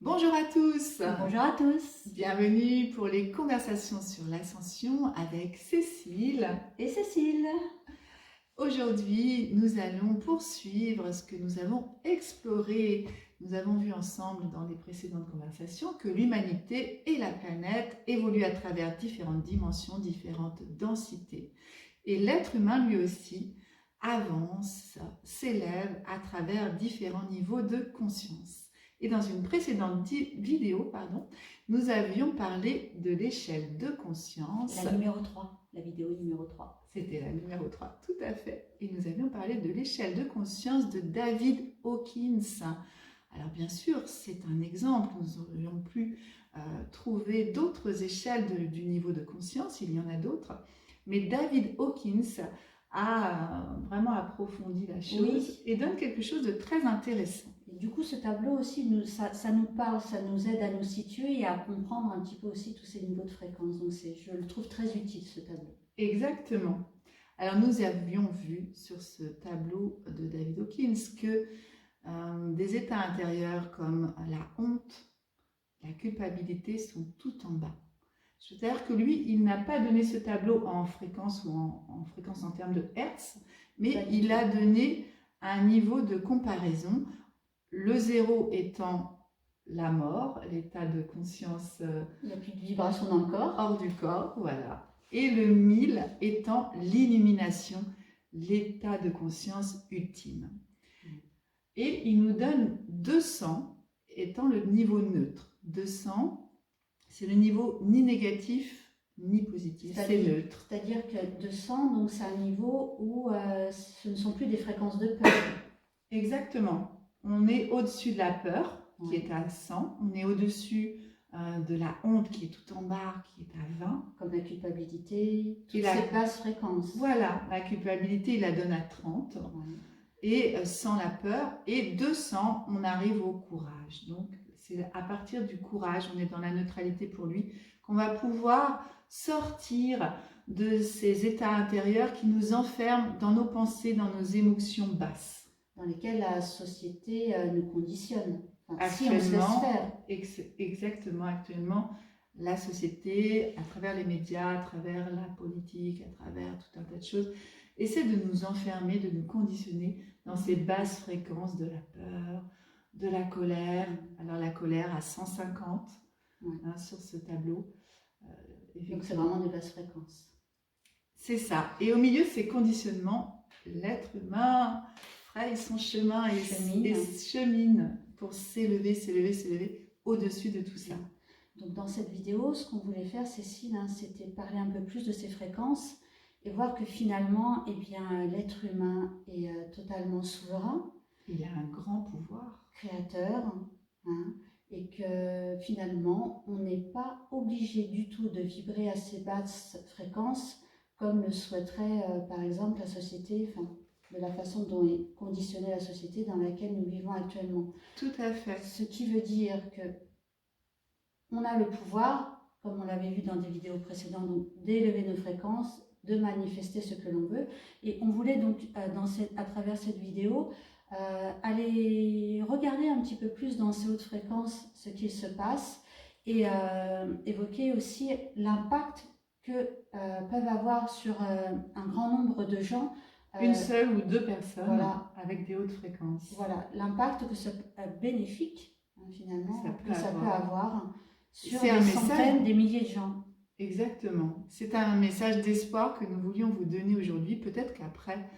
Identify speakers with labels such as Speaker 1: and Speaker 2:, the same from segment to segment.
Speaker 1: Bonjour à tous,
Speaker 2: Bonjour à tous
Speaker 1: bienvenue pour les conversations sur l'ascension avec Cécile.
Speaker 2: et Cécile.
Speaker 1: Aujourd'hui, nous allons poursuivre ce que nous avons exploré. Nous avons vu ensemble dans les précédentes conversations que l'humanité et la planète évoluent à travers différentes dimensions, différentes densités. Et l'être humain lui aussi avance, s'élève à travers différents niveaux de conscience. Et dans une précédente vidéo, nous avions parlé de l'échelle de conscience.
Speaker 2: La numéro 3, la vidéo numéro 3.
Speaker 1: C'était la numéro 3, tout à fait. Et nous avions parlé de l'échelle de conscience de David Hawkins. Alors bien sûr, c'est un exemple, nous aurions pu trouver d'autres échelles du niveau de conscience, il y en a d'autres. Mais David Hawkins a vraiment approfondi la chose et donne quelque chose de très intéressant.
Speaker 2: Et du coup, ce tableau aussi, ça nous parle, ça nous aide à nous situer et à comprendre un petit peu aussi tous ces niveaux de fréquence. Donc je le trouve très utile, ce tableau.
Speaker 1: Exactement. Alors nous avions vu sur ce tableau de David Hawkins que des états intérieurs comme la honte, la culpabilité sont tout en bas. C'est-à-dire que lui, il n'a pas donné ce tableau en fréquence ou en fréquence en termes de hertz, mais il a donné un niveau de comparaison, le 0 étant la mort, l'état de conscience
Speaker 2: il n'y a plus de vibration dans le corps.
Speaker 1: Hors du corps, voilà. Et le 1000 étant l'illumination, l'état de conscience ultime. Et il nous donne 200 étant le niveau neutre. 200, c'est le niveau ni négatif ni positif, c'est neutre.
Speaker 2: C'est-à-dire que 200, donc c'est un niveau où ce ne sont plus des fréquences de peur.
Speaker 1: Exactement. On est au-dessus de la peur, qui est à 100. On est au-dessus de la honte, qui est tout en bas, qui est à 20.
Speaker 2: Comme la culpabilité, toutes ces basses fréquences.
Speaker 1: Voilà, la culpabilité, il la donne à 30. Et sans la peur. Et 200, on arrive au courage. Donc, c'est à partir du courage, on est dans la neutralité pour lui, qu'on va pouvoir sortir de ces états intérieurs qui nous enferment dans nos pensées, dans nos émotions basses.
Speaker 2: Dans lesquelles la société nous conditionne.
Speaker 1: Enfin, si on se laisse faire. Exactement, actuellement, la société, à travers les médias, à travers la politique, à travers tout un tas de choses, essaie de nous enfermer, de nous conditionner dans ces basses fréquences de la peur, de la colère. Alors la colère à 150 sur ce tableau.
Speaker 2: Donc c'est vraiment des basses fréquences.
Speaker 1: C'est ça. Et au milieu de ces conditionnements, l'être humain fraye son chemin et chemine pour s'élever au-dessus de tout ça.
Speaker 2: Donc dans cette vidéo, ce qu'on voulait faire, Cécile, c'était parler un peu plus de ces fréquences et voir que finalement, l'être humain est totalement souverain.
Speaker 1: Il a un grand pouvoir.
Speaker 2: Créateur. Et que finalement, on n'est pas obligé du tout de vibrer à ces basses fréquences comme le souhaiterait par exemple la société, de la façon dont est conditionnée la société dans laquelle nous vivons actuellement.
Speaker 1: Tout à fait.
Speaker 2: Ce qui veut dire que on a le pouvoir, comme on l'avait vu dans des vidéos précédentes, d'élever nos fréquences, de manifester ce que l'on veut. Et on voulait donc, à travers cette vidéo, aller regarder un petit peu plus dans ces hautes fréquences ce qu'il se passe et évoquer aussi l'impact que peuvent avoir sur un grand nombre de gens.
Speaker 1: Une seule ou deux personnes avec des hautes fréquences.
Speaker 2: Voilà, l'impact que ce bénéfique, finalement, que ça peut avoir sur des centaines, des milliers de gens.
Speaker 1: Exactement. C'est un message d'espoir que nous voulions vous donner aujourd'hui. Peut-être qu'après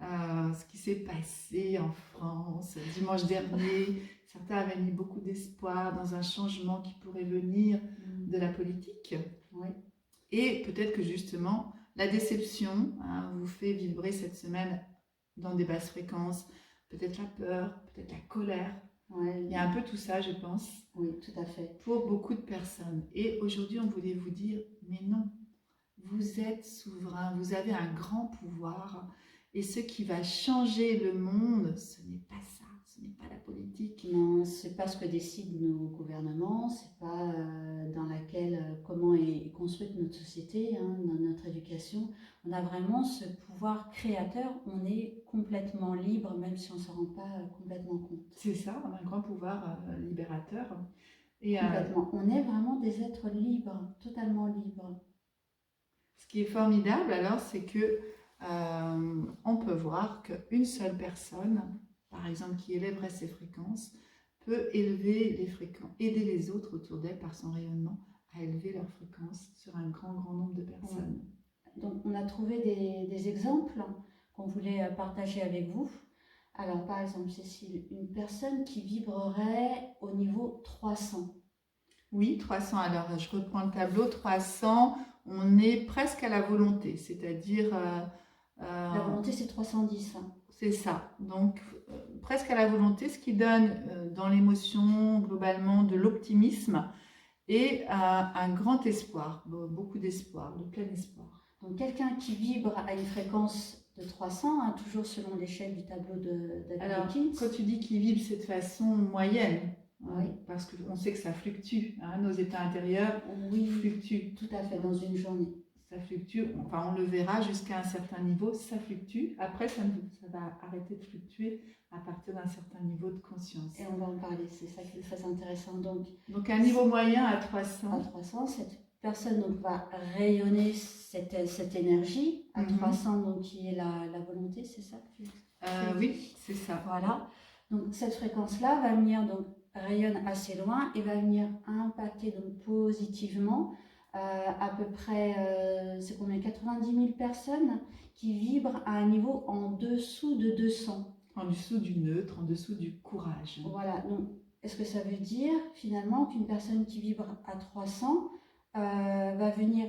Speaker 1: ce qui s'est passé en France dimanche dernier, certains avaient mis beaucoup d'espoir dans un changement qui pourrait venir de la politique.
Speaker 2: Oui.
Speaker 1: Et peut-être que justement, la déception vous fait vibrer cette semaine dans des basses fréquences. Peut-être la peur, peut-être la colère. Il y a un peu tout ça, je pense.
Speaker 2: Oui, tout à fait.
Speaker 1: Pour beaucoup de personnes. Et aujourd'hui, on voulait vous dire, mais non, vous êtes souverain, vous avez un grand pouvoir. Et ce qui va changer le monde, ce n'est pas ça, ce n'est pas la politique.
Speaker 2: Non, c'est pas ce que décident nos gouvernements, c'est pas dans laquelle, comment est construite notre société, hein, dans notre éducation. On a vraiment ce pouvoir créateur, on est complètement libre, même si on ne s'en rend pas complètement compte.
Speaker 1: C'est ça, on a un grand pouvoir libérateur. Et
Speaker 2: Complètement. On est vraiment des êtres libres, totalement libres.
Speaker 1: ce qui est formidable alors, c'est que on peut voir qu'une seule personne, par exemple, qui élèverait ses fréquences, peut élever les fréquences, aider les autres autour d'elle par son rayonnement à élever leurs fréquences sur un grand nombre de personnes.
Speaker 2: Donc, on a trouvé des exemples qu'on voulait partager avec vous. Alors, par exemple, Cécile, une personne qui vibrerait au niveau 300.
Speaker 1: Oui, 300. Alors, je reprends le tableau. 300, on est presque à la volonté, c'est-à-dire...
Speaker 2: La volonté, c'est 310. Hein.
Speaker 1: C'est ça. Donc, presque à la volonté, ce qui donne dans l'émotion, globalement, de l'optimisme et un grand espoir, beaucoup d'espoir, de plein espoir.
Speaker 2: Donc, quelqu'un qui vibre à une fréquence de 300, hein, toujours selon l'échelle du tableau de
Speaker 1: Alors,
Speaker 2: Hawkins.
Speaker 1: quand tu dis qu'il vibre cette façon moyenne,
Speaker 2: oui.
Speaker 1: Parce qu'on sait que ça fluctue, hein, nos états intérieurs fluctuent.
Speaker 2: Tout à fait, dans une journée.
Speaker 1: Ça fluctue, enfin on le verra jusqu'à un certain niveau, ça fluctue. Après, ça va arrêter de fluctuer à partir d'un certain niveau de conscience.
Speaker 2: Et on va en parler, c'est ça qui est très intéressant.
Speaker 1: Donc un niveau moyen à 300.
Speaker 2: À 300, cette personne donc, va rayonner cette énergie. À 300, donc, qui est la volonté, c'est ça que tu
Speaker 1: oui, c'est ça.
Speaker 2: Voilà. Donc cette fréquence-là va venir, donc rayonne assez loin et va venir impacter donc, positivement à peu près, c'est combien, 90 000 personnes qui vibrent à un niveau en dessous de 200.
Speaker 1: En dessous du neutre, en dessous du courage.
Speaker 2: Voilà, donc est-ce que ça veut dire finalement qu'une personne qui vibre à 300 va venir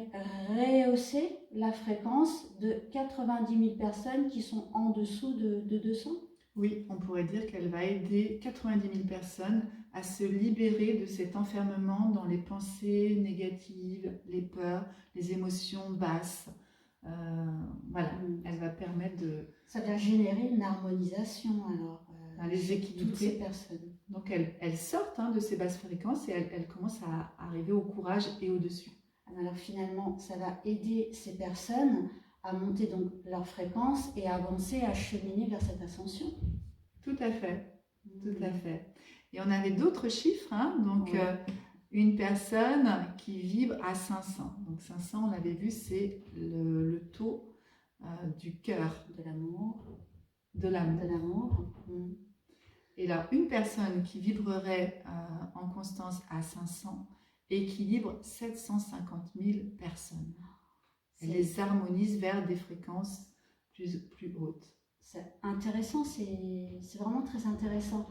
Speaker 2: rehausser la fréquence de 90 000 personnes qui sont en dessous de 200 ?
Speaker 1: Oui, on pourrait dire qu'elle va aider 90 000 personnes à se libérer de cet enfermement dans les pensées négatives, les peurs, les émotions basses. Voilà, elle va permettre de...
Speaker 2: Ça va générer une harmonisation alors
Speaker 1: les équilibrer.
Speaker 2: Toutes ces personnes.
Speaker 1: Donc elles sortent de ces basses fréquences et elles commencent à arriver au courage et au-dessus.
Speaker 2: Alors finalement, ça va aider ces personnes à monter donc leur fréquence et à avancer, à cheminer vers cette ascension.
Speaker 1: Tout à fait, tout à fait. Et on avait d'autres chiffres, donc
Speaker 2: oui.
Speaker 1: Une personne qui vibre à 500. Donc 500, on l'avait vu, c'est le taux du cœur.
Speaker 2: De l'amour.
Speaker 1: De l'amour.
Speaker 2: De l'amour.
Speaker 1: Et là, une personne qui vibrerait en constance à 500 équilibre 750 000 personnes. Elle les harmonise vers des fréquences plus hautes.
Speaker 2: C'est intéressant, c'est vraiment très intéressant.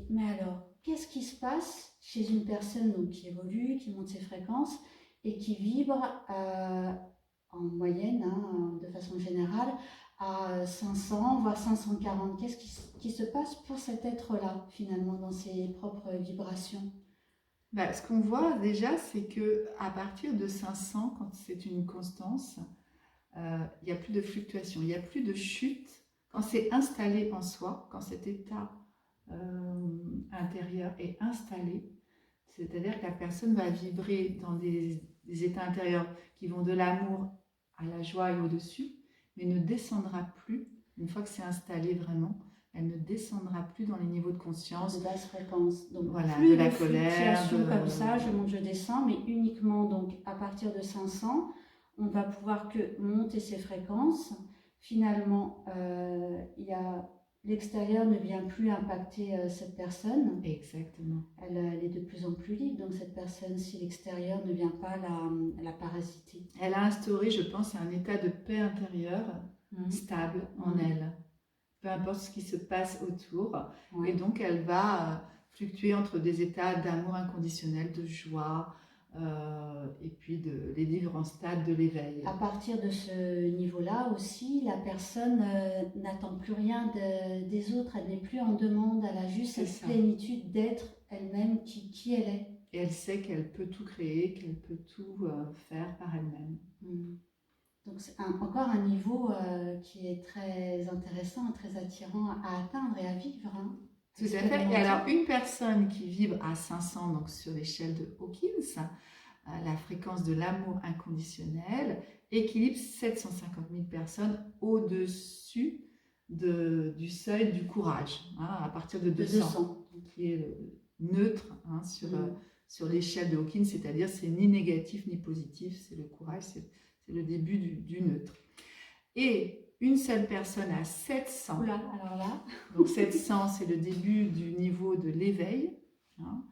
Speaker 2: Mais alors, qu'est-ce qui se passe chez une personne donc, qui évolue, qui monte ses fréquences et qui vibre en moyenne, de façon générale, à 500, voire 540 ? Qu'est-ce qui se passe pour cet être-là, finalement, dans ses propres vibrations ?
Speaker 1: Ce qu'on voit déjà, c'est qu'à partir de 500, quand c'est une constance, il n'y a plus de fluctuation, il n'y a plus de chute. Quand c'est installé en soi, quand cet état intérieur est installé, c'est-à-dire que la personne va vibrer dans des états intérieurs qui vont de l'amour à la joie et au-dessus, mais ne descendra plus, une fois que c'est installé vraiment, elle ne descendra plus dans les niveaux de conscience.
Speaker 2: De basse fréquence. Donc
Speaker 1: voilà,
Speaker 2: plus
Speaker 1: de la colère.
Speaker 2: Comme ça, je monte, je descends, mais uniquement donc à partir de 500, on va pouvoir que monter ses fréquences. Finalement, l'extérieur ne vient plus impacter cette personne.
Speaker 1: Exactement.
Speaker 2: Elle est de plus en plus libre, donc cette personne, si l'extérieur ne vient pas la parasiter.
Speaker 1: Elle a instauré, je pense, un état de paix intérieure stable en elle. Peu importe ce qui se passe autour. Et donc, elle va fluctuer entre des états d'amour inconditionnel, de joie, et puis les différents stades de l'éveil.
Speaker 2: À partir de ce niveau-là aussi, la personne n'attend plus rien des autres, elle n'est plus en demande, elle a juste cette plénitude d'être elle-même qui elle est.
Speaker 1: Et elle sait qu'elle peut tout créer, qu'elle peut tout faire par elle-même.
Speaker 2: Donc c'est encore un niveau qui est très intéressant, très attirant à atteindre et à vivre.
Speaker 1: Tout à fait. Et alors, une personne qui vibre à 500, donc sur l'échelle de Hawkins, la fréquence de l'amour inconditionnel, équilibre 750 000 personnes au-dessus du seuil du courage, hein, à partir de 200, qui est neutre, hein, sur l'échelle de Hawkins, c'est-à-dire c'est ni négatif ni positif, c'est le courage, c'est le début du neutre. Et une seule personne à 700,
Speaker 2: Oula, alors là.
Speaker 1: donc 700 c'est le début du niveau de l'éveil, hein,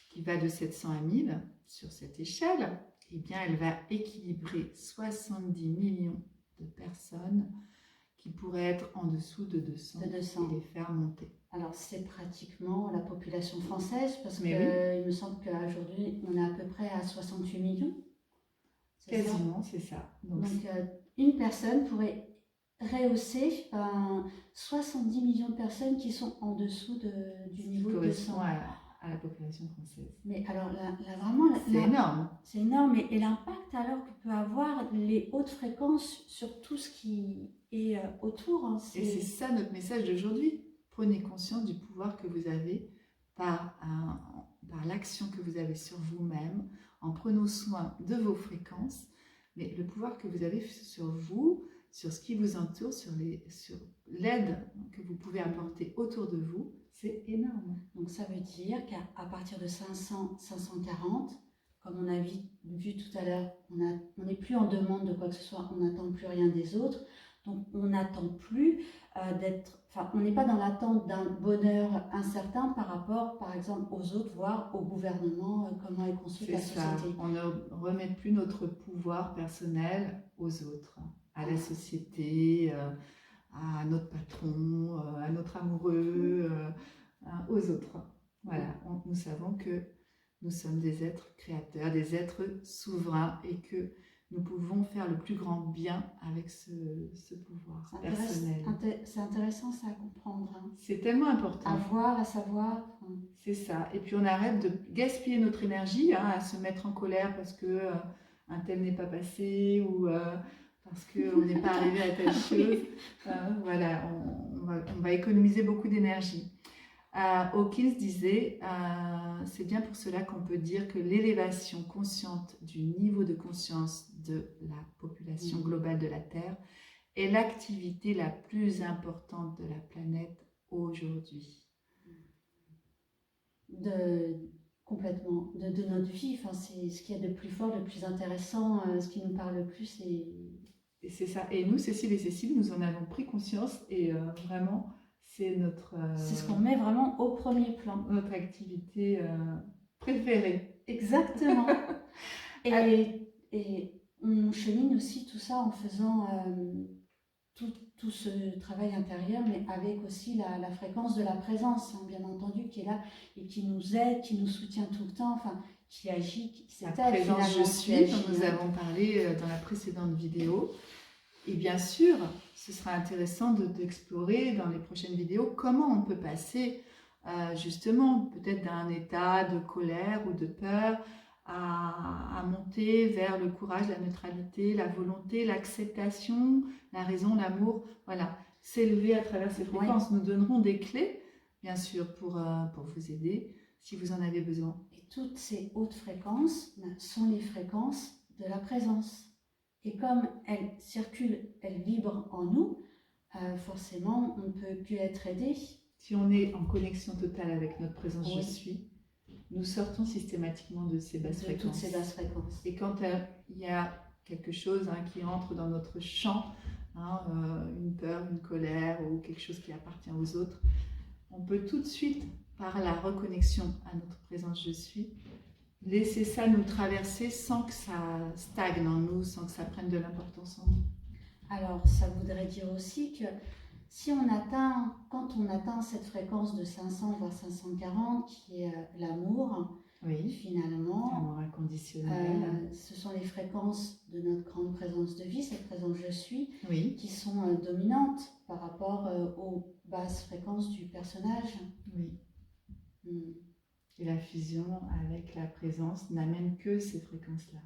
Speaker 1: qui va de 700 à 1000 sur cette échelle, eh bien elle va équilibrer 70 millions de personnes qui pourraient être en dessous de 200, et les faire monter.
Speaker 2: Alors c'est pratiquement la population française, parce qu'il me semble qu'aujourd'hui on est à peu près à 68 millions.
Speaker 1: Quasiment, c'est ça.
Speaker 2: Donc une personne pourrait rehausser 70 millions de personnes qui sont en dessous du niveau de 200.
Speaker 1: À la population française.
Speaker 2: Mais alors là vraiment,
Speaker 1: c'est énorme.
Speaker 2: C'est énorme. Et l'impact alors que peut avoir les hautes fréquences sur tout ce qui est autour. Hein,
Speaker 1: et c'est ça notre message d'aujourd'hui. Prenez conscience du pouvoir que vous avez par l'action que vous avez sur vous-même, en prenant soin de vos fréquences, mais le pouvoir que vous avez sur vous, sur ce qui vous entoure, sur l'aide que vous pouvez apporter autour de vous, c'est énorme.
Speaker 2: Donc ça veut dire qu'à partir de 500, 540, comme on a vu tout à l'heure, on n'est plus en demande de quoi que ce soit, on n'attend plus rien des autres, donc on n'attend plus on n'est pas dans l'attente d'un bonheur incertain par rapport, par exemple, aux autres, voire au gouvernement, comment est construite la société.
Speaker 1: On ne remet plus notre pouvoir personnel aux autres, à la société, à notre patron, à notre amoureux, aux autres. Voilà, nous savons que nous sommes des êtres créateurs, des êtres souverains et que nous pouvons faire le plus grand bien avec ce pouvoir personnel.
Speaker 2: C'est intéressant ça à comprendre. Hein.
Speaker 1: C'est tellement important.
Speaker 2: À voir, à savoir.
Speaker 1: C'est ça. Et puis on arrête de gaspiller notre énergie, hein, à se mettre en colère parce que un tel n'est pas passé ou parce qu'on n'est pas arrivé à telle chose. Voilà, on va économiser beaucoup d'énergie. Hawkins disait, c'est bien pour cela qu'on peut dire que l'élévation consciente du niveau de conscience de la population globale de la Terre est l'activité la plus importante de la planète aujourd'hui.
Speaker 2: Complètement, de notre vie, c'est ce qu'il y a de plus fort, de plus intéressant, ce qui nous parle le plus.
Speaker 1: Et c'est ça, et nous, Cécile et Cécile, nous en avons pris conscience et vraiment... C'est
Speaker 2: ce qu'on met vraiment au premier plan.
Speaker 1: Notre activité préférée.
Speaker 2: Exactement. et on chemine aussi tout ça en faisant tout ce travail intérieur, mais avec aussi la fréquence de la présence, hein, bien entendu, qui est là et qui nous aide, qui nous soutient tout le temps, qui agit.
Speaker 1: La présence je suis, dont nous avons parlé dans la précédente vidéo. Et bien sûr, ce sera intéressant d'explorer dans les prochaines vidéos comment on peut passer justement peut-être d'un état de colère ou de peur à monter vers le courage, la neutralité, la volonté, l'acceptation, la raison, l'amour. Voilà, s'élever à travers ces fréquences. Nous donnerons des clés, bien sûr, pour vous aider si vous en avez besoin.
Speaker 2: Et toutes ces hautes fréquences sont les fréquences de la présence. Et comme elles circulent, elles vibrent en nous, forcément, on ne peut plus être aidé.
Speaker 1: Si on est en connexion totale avec notre présence je suis, nous sortons systématiquement de ces basses fréquences.
Speaker 2: Toutes ces basses fréquences.
Speaker 1: Et quand il y a quelque chose qui entre dans notre champ, une peur, une colère ou quelque chose qui appartient aux autres, on peut tout de suite, par la reconnexion à notre présence je suis, laisser ça nous traverser sans que ça stagne en nous, sans que ça prenne de l'importance en nous.
Speaker 2: Alors, ça voudrait dire aussi que si quand on atteint cette fréquence de 500 voire 540, qui est l'amour, finalement,
Speaker 1: l'amour inconditionnel,
Speaker 2: ce sont les fréquences de notre grande présence de vie, cette présence je suis, qui sont dominantes par rapport aux basses fréquences du personnage.
Speaker 1: Oui. Et la fusion avec la présence n'amène que ces fréquences-là.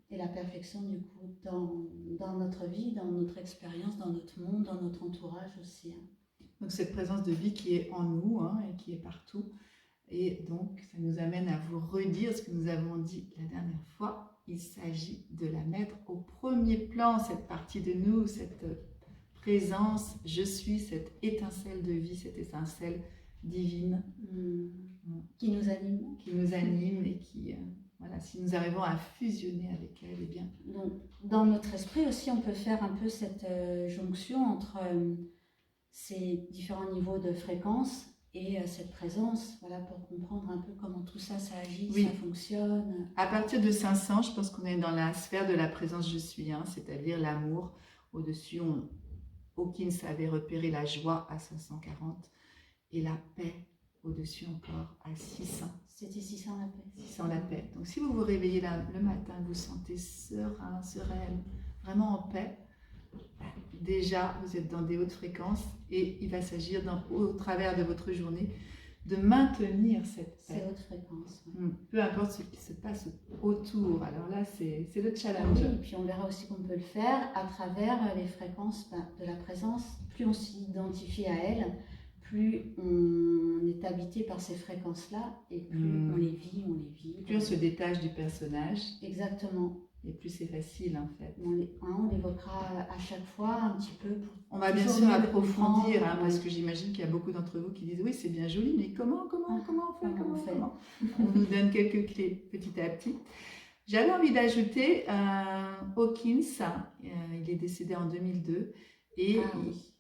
Speaker 2: Et la perfection, du coup, dans notre vie, dans notre expérience, dans notre monde, dans notre entourage aussi.
Speaker 1: Donc cette présence de vie qui est en nous hein, et qui est partout. Et donc ça nous amène à vous redire ce que nous avons dit la dernière fois. Il s'agit de la mettre au premier plan, cette partie de nous, cette présence, je suis, cette étincelle de vie, cette étincelle divine.
Speaker 2: Qui nous anime.
Speaker 1: Qui nous anime et qui, voilà, si nous arrivons à fusionner avec elle, eh bien.
Speaker 2: Donc, dans notre esprit aussi, on peut faire un peu cette jonction entre ces différents niveaux de fréquence et cette présence, voilà, pour comprendre un peu comment tout ça, ça agit,
Speaker 1: oui.
Speaker 2: ça fonctionne.
Speaker 1: À partir de 500, je pense qu'on est dans la sphère de la présence je suis, hein, c'est-à-dire l'amour. Au-dessus, Hawkins avait repéré la joie à 540 et la paix au-dessus encore à 600.
Speaker 2: C'était 600 la paix.
Speaker 1: 600 la paix. Donc si vous vous réveillez là, le matin, vous sentez serein, sereine, vraiment en paix, déjà vous êtes dans des hautes fréquences et il va s'agir au travers de votre journée de maintenir cette paix.
Speaker 2: Ces hautes fréquences.
Speaker 1: Ouais. Peu importe ce qui se passe autour. Alors là, c'est le challenge.
Speaker 2: Oui, et puis on verra aussi qu'on peut le faire à travers les fréquences de la présence. Plus on s'identifie à elle, plus on est habité par ces fréquences-là et plus on les vit,
Speaker 1: Plus on se détache du personnage.
Speaker 2: Exactement.
Speaker 1: Et plus c'est facile en fait.
Speaker 2: On l'évoquera à chaque fois un petit peu.
Speaker 1: On va bien sûr approfondir, hein, parce que j'imagine qu'il y a beaucoup d'entre vous qui disent oui c'est bien joli, mais comment on fait. On nous donne quelques clés petit à petit. J'avais envie d'ajouter Hawkins, il est décédé en 2002 et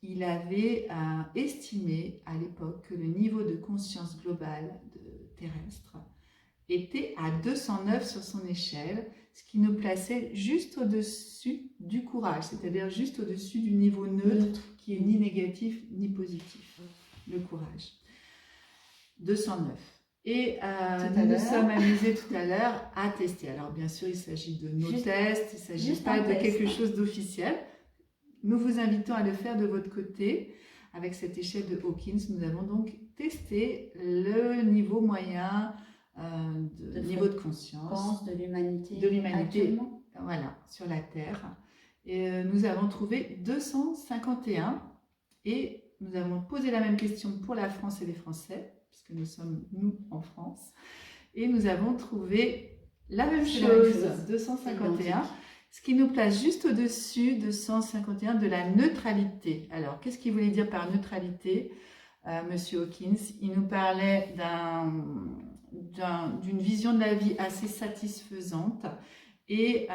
Speaker 1: il avait estimé à l'époque que le niveau de conscience globale terrestre était à 209 sur son échelle, ce qui nous plaçait juste au-dessus du courage, c'est-à-dire juste au-dessus du niveau neutre qui est ni négatif ni positif, le courage. 209. Et nous nous sommes amusés tout à l'heure à tester. Alors bien sûr, il s'agit de nos tests, il ne s'agit pas de quelque chose d'officiel. Nous vous invitons à le faire de votre côté. Avec cette échelle de Hawkins, nous avons donc testé le niveau moyen niveau de conscience
Speaker 2: de l'humanité
Speaker 1: voilà, sur la Terre. Et nous avons trouvé 251 et nous avons posé la même question pour la France et les Français, puisque nous sommes, nous, en France. Et nous avons trouvé la même chose, 251, ce qui nous place juste au-dessus de 151 de la neutralité. Alors, qu'est-ce qu'il voulait dire par neutralité, Monsieur Hawkins? Il nous parlait d'une vision de la vie assez satisfaisante et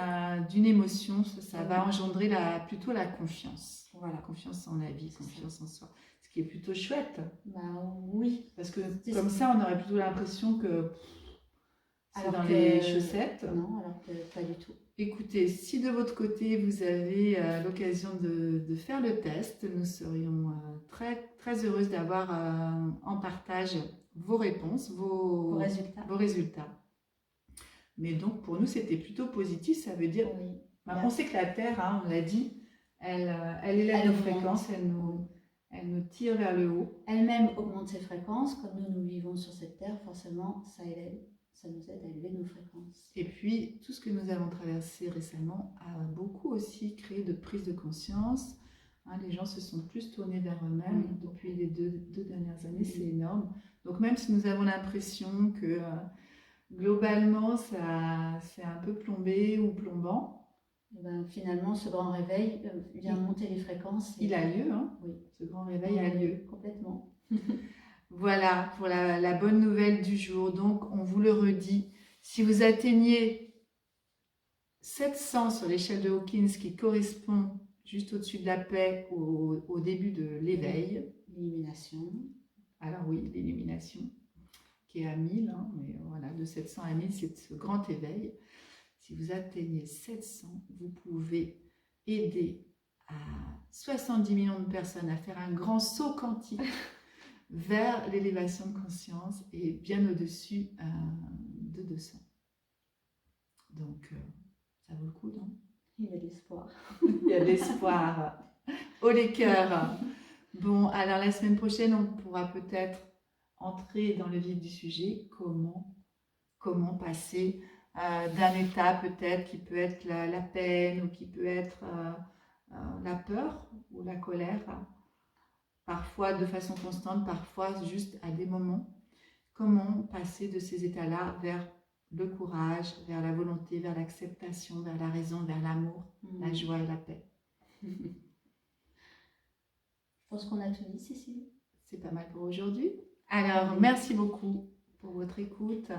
Speaker 1: d'une émotion, ça va engendrer plutôt la confiance. Voilà, confiance en la vie, confiance en soi. Ce qui est plutôt chouette.
Speaker 2: Bah oui.
Speaker 1: Parce que comme ça, on aurait plutôt l'impression que c'est dans les chaussettes.
Speaker 2: Non, alors que pas du tout.
Speaker 1: Écoutez, si de votre côté, vous avez l'occasion de faire le test, nous serions très, très heureuses d'avoir en partage vos réponses, vos résultats. Mais donc, pour nous, c'était plutôt positif. Ça veut dire, on sait que la Terre, hein, on l'a dit, elle élève nos fréquences, elle nous tire vers le haut.
Speaker 2: Elle-même augmente ses fréquences. Comme nous vivons sur cette Terre, forcément, ça nous aide à élever nos fréquences.
Speaker 1: Et puis, tout ce que nous avons traversé récemment a beaucoup aussi créé de prise de conscience. Hein, les gens se sont plus tournés vers eux-mêmes depuis les deux dernières années, c'est énorme. Donc même si nous avons l'impression que globalement, c'est un peu plombé ou plombant,
Speaker 2: ben, finalement, ce grand réveil vient monter les fréquences.
Speaker 1: Il a lieu, hein?
Speaker 2: Oui.
Speaker 1: Ce grand réveil a lieu.
Speaker 2: Complètement.
Speaker 1: Voilà pour la bonne nouvelle du jour. Donc, on vous le redit, si vous atteignez 700 sur l'échelle de Hawkins, qui correspond juste au-dessus de la paix, au début de l'éveil.
Speaker 2: L'illumination.
Speaker 1: Alors oui, l'illumination, qui est à 1000, hein, mais voilà, de 700 à 1000, c'est ce grand éveil. Si vous atteignez 700, vous pouvez aider à 70 millions de personnes à faire un grand saut quantique vers l'élévation de conscience et bien au-dessus de 200. Donc, ça vaut le coup, non?
Speaker 2: Il y a de l'espoir.
Speaker 1: Il y a de l'espoir. Oh les cœurs. Bon, alors la semaine prochaine, on pourra peut-être entrer dans le vif du sujet. Comment passer d'un état peut-être qui peut être la peine ou qui peut être la peur ou la colère parfois de façon constante, parfois juste à des moments. Comment passer de ces états-là vers le courage, vers la volonté, vers l'acceptation, vers la raison, vers l'amour, la joie et la paix.
Speaker 2: Je pense qu'on a tout dit, Cécile.
Speaker 1: C'est pas mal pour aujourd'hui. Alors, merci beaucoup pour votre écoute.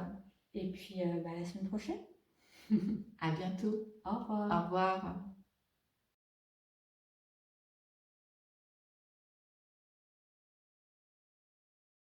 Speaker 2: Et puis, la semaine prochaine.
Speaker 1: À bientôt.
Speaker 2: Au revoir.
Speaker 1: Au revoir.